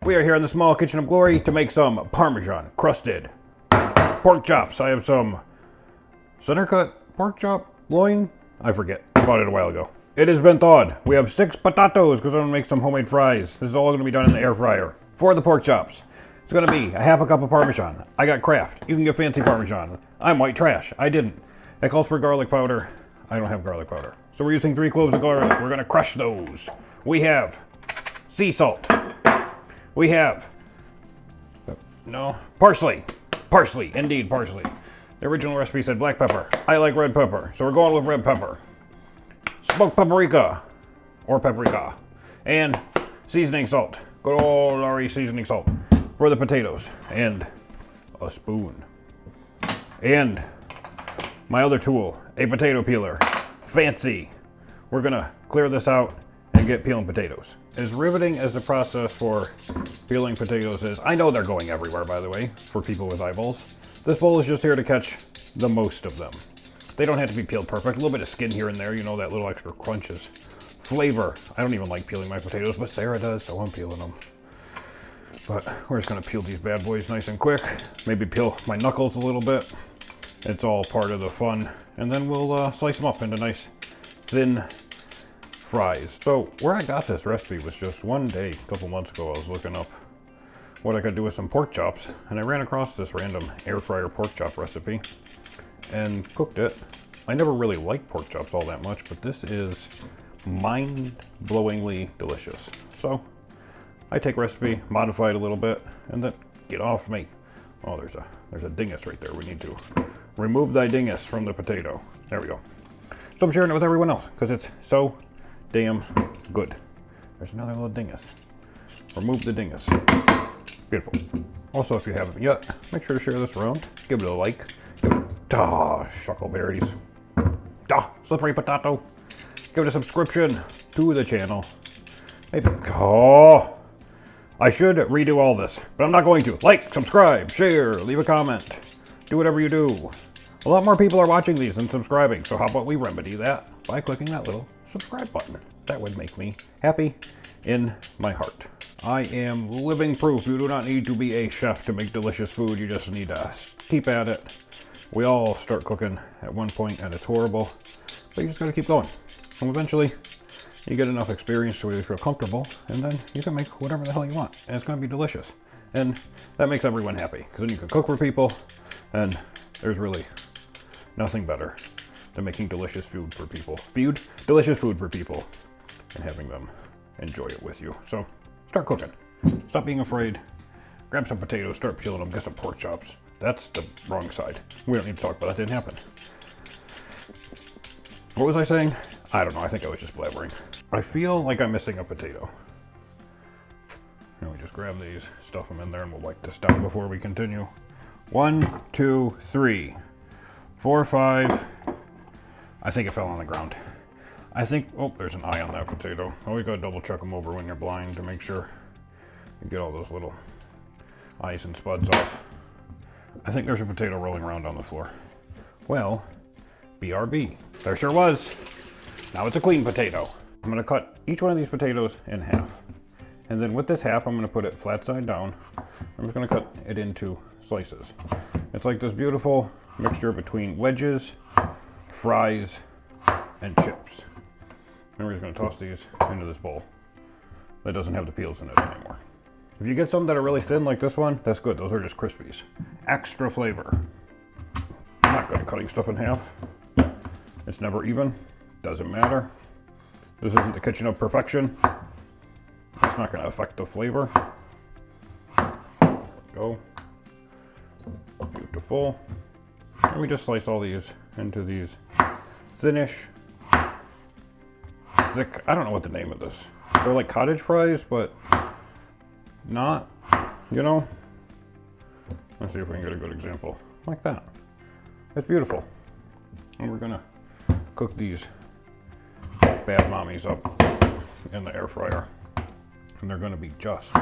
We are here in the small kitchen of glory to make some Parmesan crusted pork chops. I have some center cut pork chop loin. I forget. I bought it a while ago. It has been thawed. We have 6 potatoes because I'm going to make some homemade fries. This is all going to be done in the air fryer. For the pork chops, it's going to be a half a cup of Parmesan. I got Kraft. You can get fancy Parmesan. I'm white trash. I didn't. That calls for garlic powder. I don't have garlic powder. So we're using 3 cloves of garlic. We're going to crush those. We have sea salt. We have, parsley. Parsley, indeed parsley. The original recipe said black pepper. I like red pepper, so we're going with red pepper. Smoked paprika, or paprika. And seasoning salt. Good old RE seasoning salt for the potatoes. And a spoon. And my other tool, a potato peeler. Fancy. We're gonna clear this out and get peeling potatoes. As riveting as the process for peeling potatoes is, I know they're going everywhere, by the way, for people with eyeballs. This bowl is just here to catch the most of them. They don't have to be peeled perfect. A little bit of skin here and there, you know, that little extra crunches. Flavor. I don't even like peeling my potatoes, but Sarah does, so I'm peeling them. But we're just gonna peel these bad boys nice and quick. Maybe peel my knuckles a little bit. It's all part of the fun. And then we'll slice them up into nice, thin fries. So where I got this recipe was just one day, a couple months ago, I was looking up what I could do with some pork chops, and I ran across this random air fryer pork chop recipe and cooked it. I never really liked pork chops all that much, but this is mind-blowingly delicious. So I take recipe, modify it a little bit, and then get off me. Oh, there's a dingus right there. We need to remove thy dingus from the potato. There we go. So I'm sharing it with everyone else because it's so damn good. There's another little dingus. Remove the dingus. Beautiful. Also, if you haven't yet, make sure to share this around. Give it a like. Shuckleberries. Slippery potato. Give it a subscription to the channel. Maybe. I should redo all this, but I'm not going to. Like, subscribe, share, leave a comment. Do whatever you do. A lot more people are watching these than subscribing, so how about we remedy that by clicking that little subscribe button. That would make me happy in my heart. I am living proof you do not need to be a chef to make delicious food. You just need to keep at it. We all start cooking at one point and it's horrible, but you just gotta keep going. And eventually you get enough experience to where you feel comfortable, and then you can make whatever the hell you want, and it's gonna be delicious. And that makes everyone happy, because then you can cook for people, and there's really nothing better than making delicious food for people. Delicious food for people, and having them enjoy it with you. So start cooking. Stop being afraid. Grab some potatoes, start peeling them, get some pork chops. That's the wrong side. We don't need to talk about that. Didn't happen. What was I saying? I don't know. I think I was just blabbering. I feel like I'm missing a potato. And we just grab these, stuff them in there, and we'll wipe this down before we continue. 1, 2, 3, 4, 5. I think it fell on the ground. I think, oh, there's an eye on that potato. Always gotta double check them over when you're blind to make sure you get all those little eyes and spuds off. I think there's a potato rolling around on the floor. Well, BRB. There sure was. Now it's a clean potato. I'm gonna cut each one of these potatoes in half. And then with this half, I'm gonna put it flat side down. I'm just gonna cut it into slices. It's like this beautiful mixture between wedges, fries, and chips. And we're just gonna toss these into this bowl that doesn't have the peels in it anymore. If you get some that are really thin like this one, that's good. Those are just Crispies. Extra flavor. I'm not good at cutting stuff in half. It's never even. Doesn't matter. This isn't the kitchen of perfection. It's not going to affect the flavor. There we go. Beautiful. And we just slice all these into these thinnish, thick, I don't know what the name of this. They're like cottage fries, but not, you know. Let's see if we can get a good example. Like that. It's beautiful. And we're going to cook these bad mommies up in the air fryer, and they're going to be just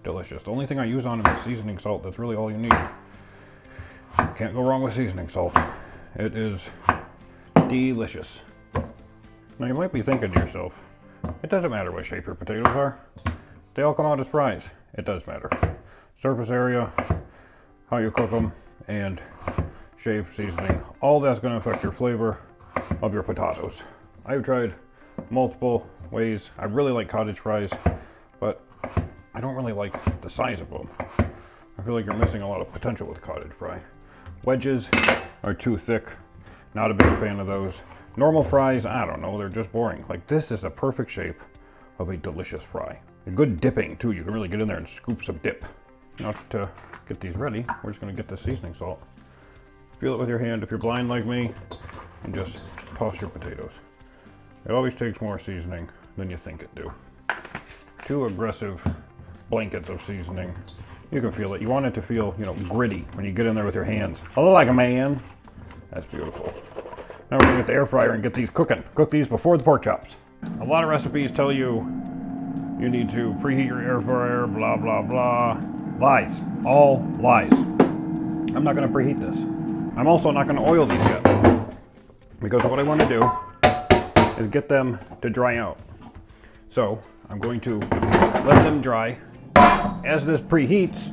delicious. The only thing I use on them is seasoning salt. That's really all you need. Can't go wrong with seasoning salt. It is delicious. Now you might be thinking to yourself, it doesn't matter what shape your potatoes are. They all come out as fries. it does matter. Surface area, how you cook them, and shape, seasoning, all that's going to affect your flavor of your potatoes. I've tried multiple ways. I really like cottage fries, but I don't really like the size of them. I feel like you're missing a lot of potential with cottage fry. Wedges are too thick. Not a big fan of those. Normal fries, I don't know, they're just boring. Like, this is a perfect shape of a delicious fry. A good dipping too. You can really get in there and scoop some dip. Now to get these ready, we're just gonna get the seasoning salt. Feel it with your hand if you're blind like me, and just toss your potatoes. It always takes more seasoning than you think it do. Too aggressive blankets of seasoning. You can feel it. You want it to feel, you know, gritty when you get in there with your hands. Like a man. That's beautiful. Now we're gonna get the air fryer and get these cooking. Cook these before the pork chops. A lot of recipes tell you you need to preheat your air fryer, blah, blah, blah. Lies. All lies. I'm not gonna preheat this. I'm also not gonna oil these yet, because what I wanna do is get them to dry out. So I'm going to let them dry as this preheats,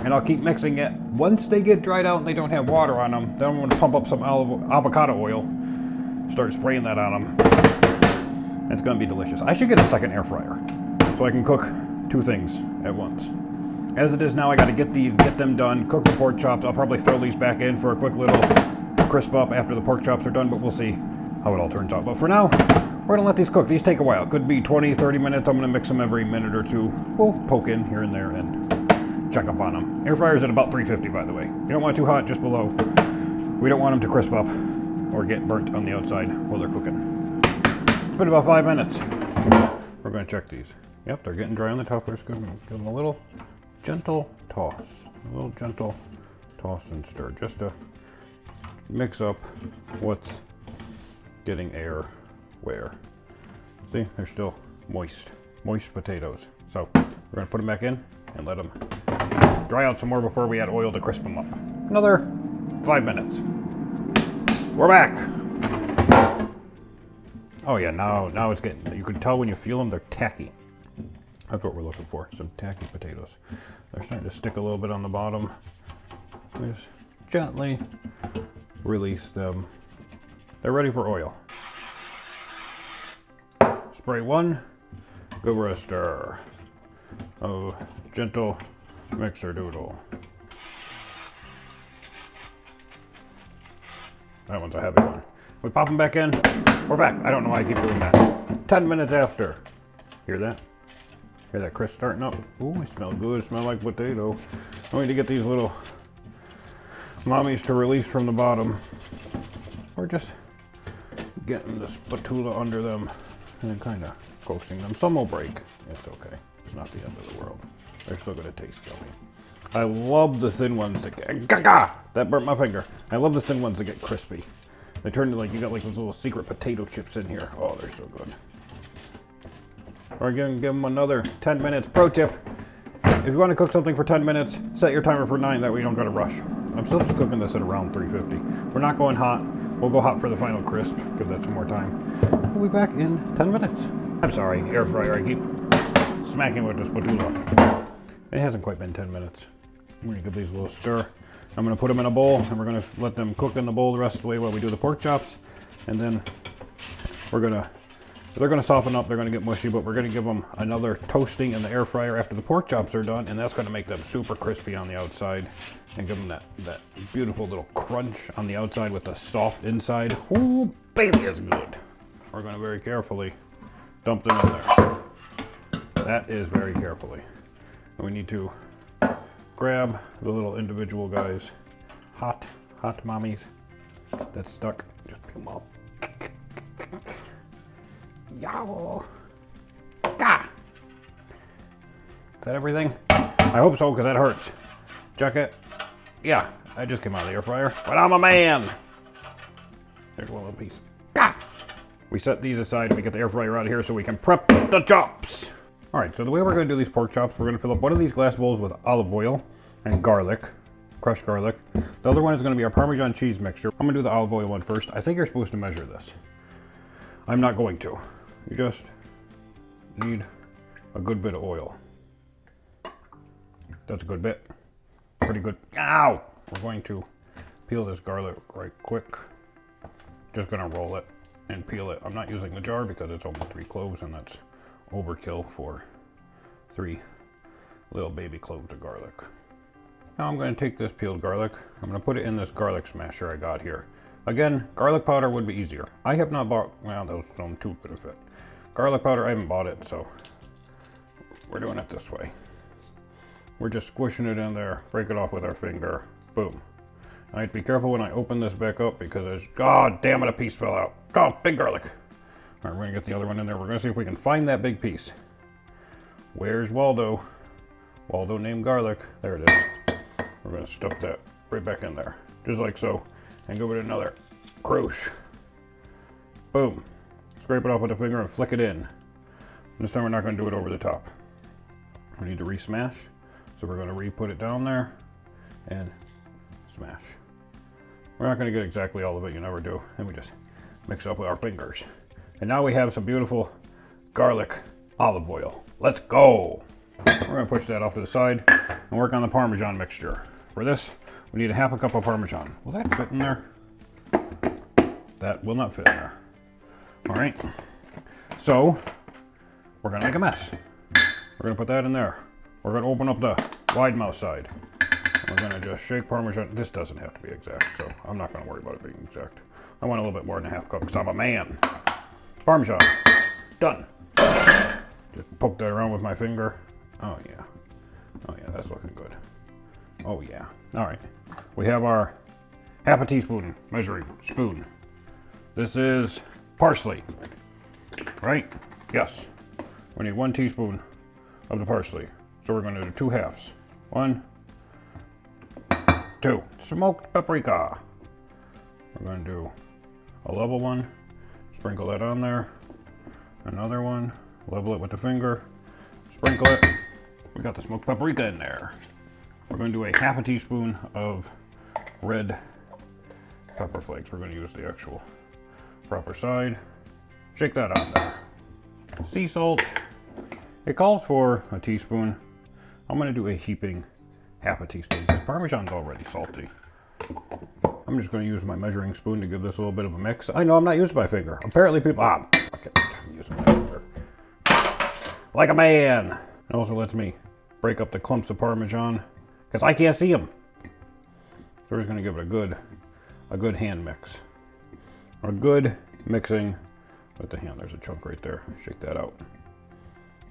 and I'll keep mixing it. Once they get dried out and they don't have water on them, then I'm going to pump up some avocado oil, start spraying that on them. It's going to be delicious. I should get a second air fryer so I can cook two things at once. As it is now, I got to get them done, cook the pork chops. I'll probably throw these back in for a quick little crisp up after the pork chops are done, but we'll see how it all turns out. But for now, we're going to let these cook. These take a while. It could be 20, 30 minutes. I'm going to mix them every minute or two. We'll poke in here and there and check up on them. Air fryer's at about 350, by the way. You don't want it too hot, just below. We don't want them to crisp up or get burnt on the outside while they're cooking. It's been about 5 minutes. We're going to check these. Yep, they're getting dry on the top. We're just going to give them a little gentle toss. A little gentle toss and stir, just to mix up what's getting air where. See, they're still moist potatoes. So we're going to put them back in and let them dry out some more before we add oil to crisp them up. Another 5 minutes. We're back. Oh yeah, now it's getting, you can tell when you feel them, they're tacky. That's what we're looking for, some tacky potatoes. They're starting to stick a little bit on the bottom. Just gently release them. They're ready for oil. Spray one, give her a stir of gentle mixer doodle. That one's a heavy one. We pop them back in. We're back. I don't know why I keep doing that. 10 minutes after. Hear that? Hear that crisp starting up? Ooh, it smells good. It smells like potato. I need to get these little mommies to release from the bottom. We're just getting the spatula under them and then kind of coaxing them. Some will break. It's okay. It's not the end of the world. They're still going to taste yummy. I love the thin ones that get... That burnt my finger. I love the thin ones that get crispy. They turn to like, you got like those little secret potato chips in here. Oh, they're so good. We're going to give them another 10 minutes. Pro tip, if you want to cook something for 10 minutes, set your timer for 9, that way you don't got to rush. I'm still just cooking this at around 350. We're not going hot. We'll go hot for the final crisp. Give that some more time. We'll be back in 10 minutes. I'm sorry, air fryer. I keep smacking with the spatula. It hasn't quite been 10 minutes. I'm going to give these a little stir. I'm going to put them in a bowl, and we're going to let them cook in the bowl the rest of the way while we do the pork chops. And then they're going to soften up, they're going to get mushy, but we're going to give them another toasting in the air fryer after the pork chops are done, and that's going to make them super crispy on the outside and give them that beautiful little crunch on the outside with the soft inside. Ooh, baby, it's good. We're going to very carefully dump them in there. That is very carefully. And we need to grab the little individual guys, hot mommies that's stuck. Just pick them up. Yow. Gah. Is that everything? I hope so, because that hurts. Check it. Yeah, I just came out of the air fryer, but I'm a man. There's one little piece. Gah. We set these aside and we get the air fryer out of here so we can prep the chops. All right, so the way we're going to do these pork chops, we're going to fill up one of these glass bowls with olive oil and garlic, crushed garlic. The other one is going to be our Parmesan cheese mixture. I'm going to do the olive oil one first. I think you're supposed to measure this. I'm not going to. You just need a good bit of oil. That's a good bit. Pretty good. Ow! We're going to peel this garlic right quick. Just gonna roll it and peel it. I'm not using the jar because it's only 3 cloves and that's overkill for 3 little baby cloves of garlic. Now I'm going to take this peeled garlic. I'm going to put it in this garlic smasher I got here. Again, garlic powder would be easier. I have not bought, well, those don't too good a fit. Garlic powder, I haven't bought it, so we're doing it this way. We're just squishing it in there, break it off with our finger, boom. I have to be careful when I open this back up because there's, oh, damn it, a piece fell out. Oh, big garlic. All right, we're gonna get the other one in there. We're gonna see if we can find that big piece. Where's Waldo? Waldo named garlic. There it is. We're gonna stuff that right back in there, just like so, and give it another croosh. Boom. Scrape it off with a finger and flick it in. This time we're not gonna do it over the top. We need to re-smash, so we're gonna re-put it down there and smash. We're not gonna get exactly all of it, you never do. And we just mix it up with our fingers. And now we have some beautiful garlic olive oil. Let's go. We're gonna push that off to the side and work on the Parmesan mixture. For this, we need a half a cup of Parmesan. Will that fit in there? That will not fit in there. All right, so we're gonna make a mess. We're gonna put that in there. We're gonna open up the wide mouth side. We're gonna just shake Parmesan. This doesn't have to be exact, so I'm not gonna worry about it being exact. I want a little bit more than a half cup because I'm a man. Parmesan, done. Just poke that around with my finger. Oh yeah, oh yeah, that's looking good. Oh yeah, all right. We have our half a teaspoon measuring spoon. This is parsley, right? Yes. We need 1 teaspoon of the parsley. So we're gonna do 2 halves. 1, 2. Smoked paprika. We're gonna do a level one, sprinkle that on there. Another one, level it with the finger, sprinkle it. We got the smoked paprika in there. We're gonna do a half a teaspoon of red pepper flakes. We're gonna use the actual proper side. Shake that on there. Sea salt. It calls for a teaspoon. I'm gonna do a heaping half a teaspoon. Parmesan's already salty. I'm just gonna use my measuring spoon to give this a little bit of a mix. I know I'm not using my finger. Apparently people, okay, I'm using my finger. Like a man. It also lets me break up the clumps of Parmesan because I can't see them. So we're just gonna give it a good hand mix. A good mixing with the hand. There's a chunk right there. Shake that out.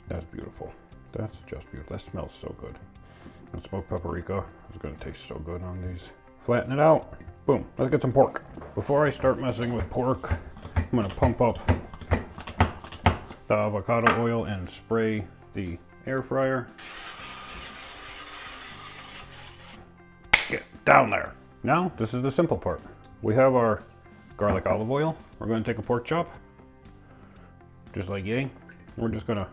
That's beautiful. That's just beautiful. That smells so good. And smoked paprika is gonna taste so good on these. Flatten it out. Boom. Let's get some pork. Before I start messing with pork, I'm gonna pump up the avocado oil and spray the air fryer. Get down there. Now, this is the simple part. We have our garlic olive oil. We're gonna take a pork chop, just like yay. We're just gonna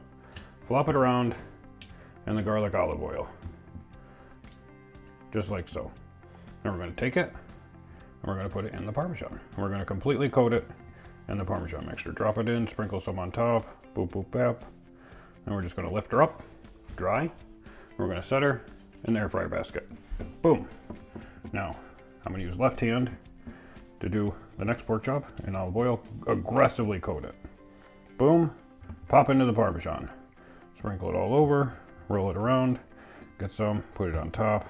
flop it around in the garlic olive oil, just like so. Then we're gonna take it and we're gonna put it in the Parmesan. And we're gonna completely coat it in the Parmesan mixture. Drop it in, sprinkle some on top, boop, boop, bap. And we're just gonna lift her up, dry. We're gonna set her in the air fryer basket. Boom. Now, I'm gonna use left hand to do the next pork chop in olive oil, aggressively coat it. Boom, pop into the Parmesan. Sprinkle it all over, roll it around, get some, put it on top.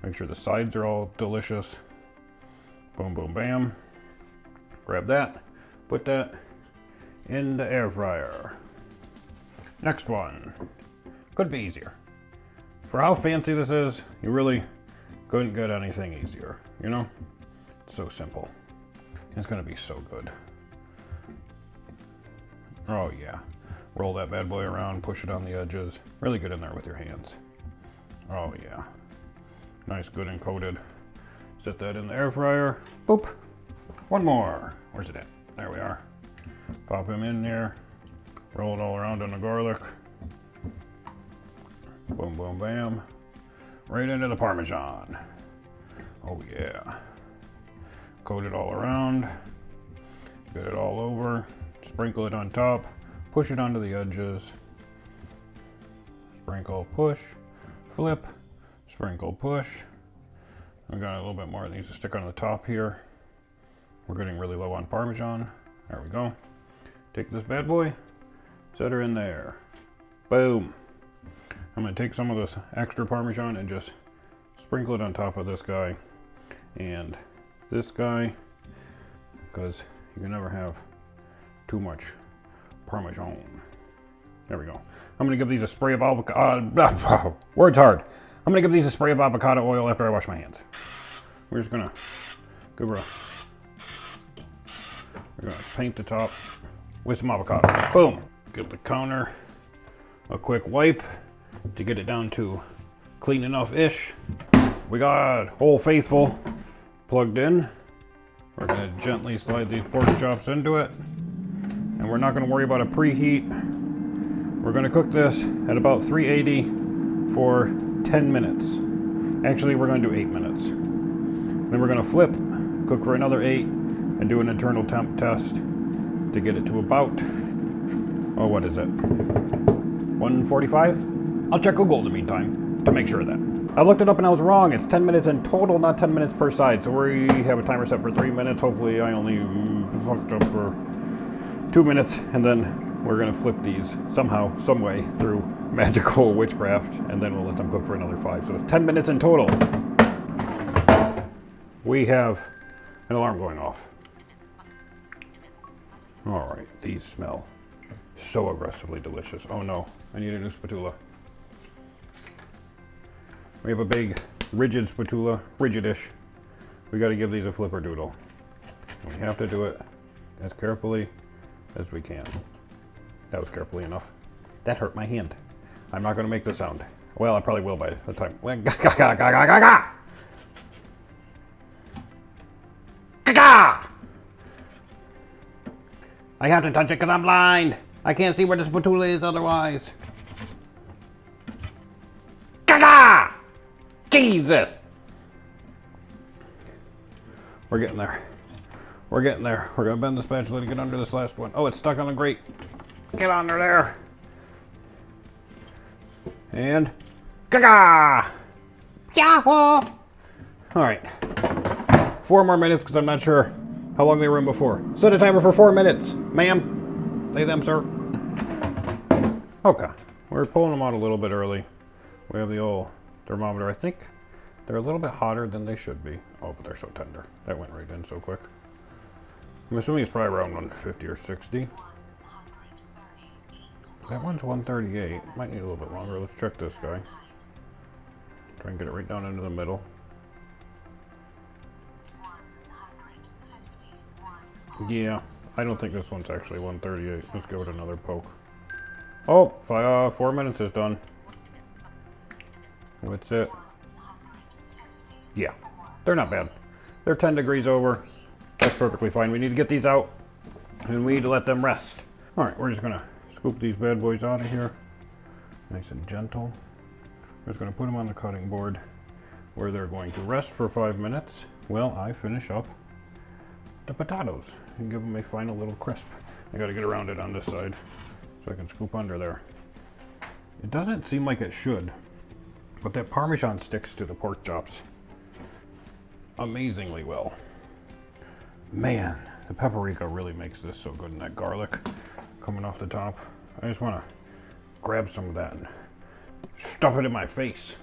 Make sure the sides are all delicious. Boom, boom, bam. Grab that, put that in the air fryer. Next one. Could be easier. For how fancy this is, you really couldn't get anything easier, you know? It's so simple. It's gonna be so good. Oh yeah. Roll that bad boy around, push it on the edges. Really get in there with your hands. Oh yeah. Nice, good and coated. Set that in the air fryer. Boop. One more. Where's it at? There we are. Pop him in there. Roll it all around on the garlic. Boom, boom, bam. Right into the Parmesan. Oh yeah. Coat it all around. Get it all over. Sprinkle it on top. Push it onto the edges. Sprinkle, push, flip, Sprinkle, push. We got a little bit more that needs to stick on the top here. We're getting really low on Parmesan. There we go. Take this bad boy, set her in there. Boom. I'm gonna take some of this extra Parmesan and just sprinkle it on top of this guy and this guy, because you can never have too much Parmesan. There we go. I'm gonna give these a spray of avocado. Words hard. I'm gonna give these a spray of avocado oil after I wash my hands. We're just gonna give her we're gonna paint the top with some avocado. Boom. Give the counter a quick wipe to get it down to clean enough-ish. We got Old Faithful plugged in. We're gonna gently slide these pork chops into it. And we're not gonna worry about a preheat. We're gonna cook this at about 380 for 10 minutes. Actually, we're gonna do 8 minutes. Then we're gonna flip, cook for another 8, and do an internal temp test to get it to about, oh, what is it? 145? I'll check Google in the meantime to make sure of that. I looked it up and I was wrong. It's 10 minutes in total, not 10 minutes per side. So we have a timer set for 3 minutes. Hopefully I only fucked up for 2 minutes, and then we're gonna flip these somehow, some way through magical witchcraft, and then we'll let them cook for another 5. So it's 10 minutes in total. We have an alarm going off. All right, these smell so aggressively delicious. Oh no, I need a new spatula. We have a big rigid spatula, rigidish. We got to give these a flipper doodle. We have to do it as carefully as we can. That was carefully enough. That hurt my hand. I'm not going to make the sound. Well, I probably will by the time. I have to touch it because I'm blind. I can't see where the spatula is otherwise. Jesus! We're getting there. We're getting there. We're going to bend the spatula to get under this last one. Oh, it's stuck on the grate. Get under there. And gaga! Yahoo! All right. 4 more minutes because I'm not sure how long they were in before. Set a timer for 4 minutes, ma'am. Say them, sir. Okay. We're pulling them out a little bit early. We have the old thermometer. I think they're a little bit hotter than they should be. Oh, but they're so tender. That went right in so quick. I'm assuming it's probably around 150 or 60. That one's 138. Might need a little bit longer. Let's check this guy. Try and get it right down into the middle. Yeah, I don't think this one's actually 138. Let's give it another poke. Oh, 4 minutes is done. What's it? Yeah, they're not bad. They're 10 degrees over. That's perfectly fine. We need to get these out, and we need to let them rest. All right, we're just gonna scoop these bad boys out of here. Nice and gentle. We're just gonna put them on the cutting board where they're going to rest for 5 minutes while I finish up the potatoes and give them a final little crisp. I gotta get around it on this side so I can scoop under there. It doesn't seem like it should, but that Parmesan sticks to the pork chops amazingly well. Man, the paprika really makes this so good, and that garlic coming off the top. I just want to grab some of that and stuff it in my face.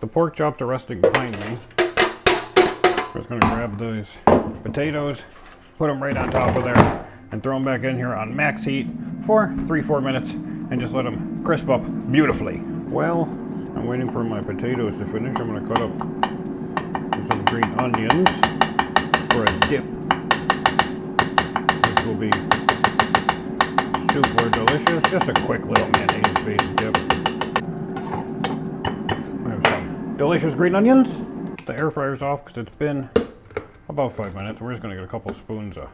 The pork chops are resting behind me. I'm just going to grab those potatoes, put them right on top of there, and throw them back in here on max heat for 3-4 minutes, and just let them crisp up beautifully. Well, I'm waiting for my potatoes to finish. I'm going to cut up some green onions for a dip, which will be super delicious. Just a quick little mayonnaise-based dip. We have some delicious green onions. The air fryer's off because it's been about 5 minutes. We're just going to get a couple spoons of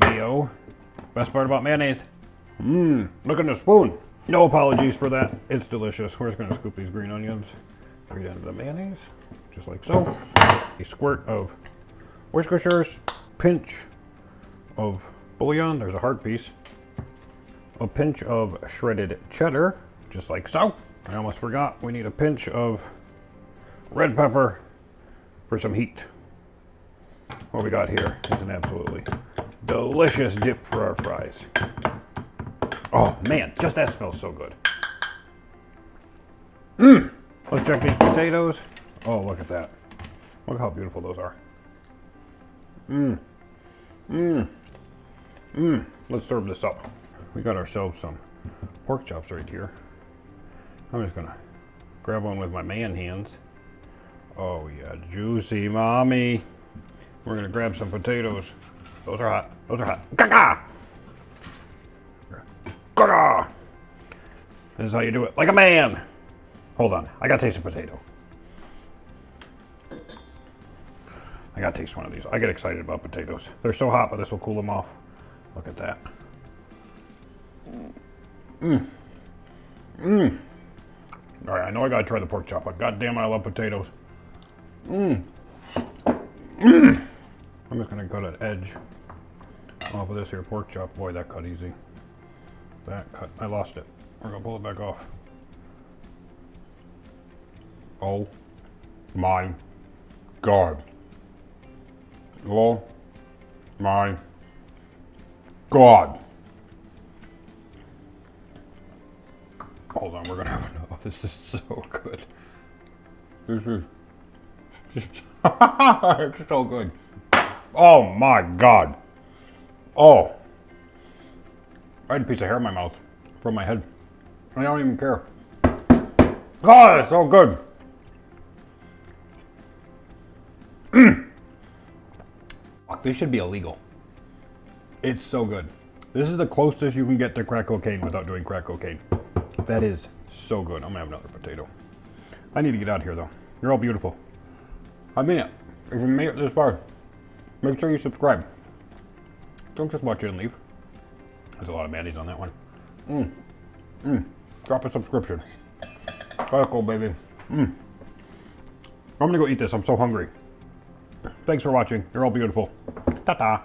mayo. Best part about mayonnaise. Look at the spoon. No apologies for that. It's delicious. We're just going to scoop these green onions right into the mayonnaise, just like so. A squirt of Worcestershire, pinch of bouillon. There's a heart piece. A pinch of shredded cheddar, just like so. I almost forgot. We need a pinch of red pepper for some heat. What we got here is an absolutely delicious dip for our fries. Oh man, just that smells so good. Let's check these potatoes. Oh, look at that. Look how beautiful those are. Let's serve this up. We got ourselves some pork chops right here. I'm just gonna grab one with my man hands. Oh yeah, juicy mommy. We're gonna grab some potatoes. Those are hot. Those are hot. Gaga! Gaga! This is how you do it, like a man. Hold on, I gotta taste a potato. I gotta taste one of these. I get excited about potatoes. They're so hot, but this will cool them off. Look at that. All right, I know I gotta try the pork chop, but goddamn, I love potatoes. I'm just gonna cut an edge off of this here pork chop. Boy, that cut easy. That cut, I lost it. We're gonna pull it back off. Oh my God. Oh my God. Hold on, we're gonna have another. This is so good. This is just, it's so good. Oh my God. Oh. I had a piece of hair in my mouth from my head. I don't even care. God, it's so good. Fuck, this should be illegal. It's so good. This is the closest you can get to crack cocaine without doing crack cocaine. That is so good. I'm gonna have another potato. I need to get out of here though. You're all beautiful. I mean it. If you made it this far, make sure you subscribe. Don't just watch it and leave. There's a lot of mayonnaise on that one. Drop a subscription. That's cool, baby. I'm gonna go eat this. I'm so hungry. Thanks for watching. You're all beautiful. Ta-ta.